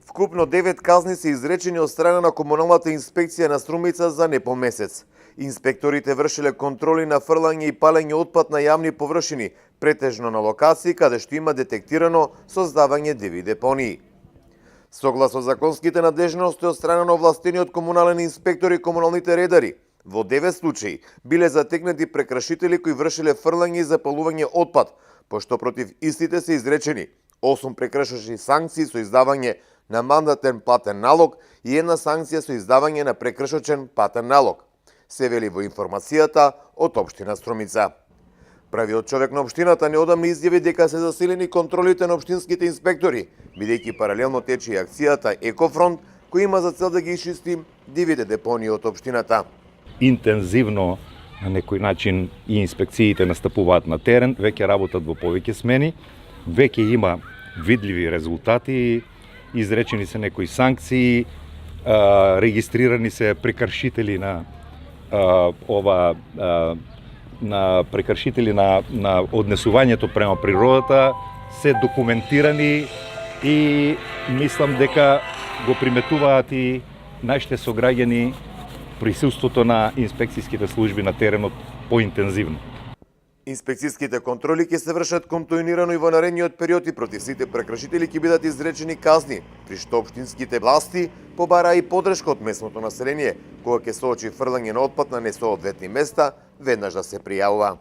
Вкупно 9 казни се изречени од страна на комуналната инспекција на Струмица за не по месец. Инспекторите вршеле контроли на фрлање и палење отпад на јавни површини, претежно на локации каде што има детектирано создавање диви депонии. Согласно законските надлежности од страна на овластениот комунален инспектор и комуналните редари, во 9 случаи биле затекнати прекршители кои вршеле фрлање и запалување отпад, пошто против истите се изречени 8 прекршочни санкции со издавање на мандатен платен налог и една санкција со издавање на прекршочен платен налог, се вели во информацијата од општина Струмица. Правиот човек на општината неодамна изјави дека се засилени контролите на општинските инспектори, бидејќи паралелно тече и акцијата Екофронт, која има за цел да ги исчисти дивите депонии од општината. Интензивно на некој начин и инспекциите настапуваат на терен, веќе работат во повеќе смени, веќе има видливи резултати, изречени се некои санкции, регистрирани се прекршители на прекршители на однесувањето према природата, се документирани и мислам дека го приметуваат и нашите сограѓани присуството на инспекцијските служби на теренот поинтензивно. Инспекцијските контроли ќе се вршат континуирано и во наредниот период и против сите прекршители ќе бидат изречени казни, при што општинските власти побараа и подршка од местното население, кога ќе соочи фрлање на отпад на несоодветни места, веднаш да се пријавува.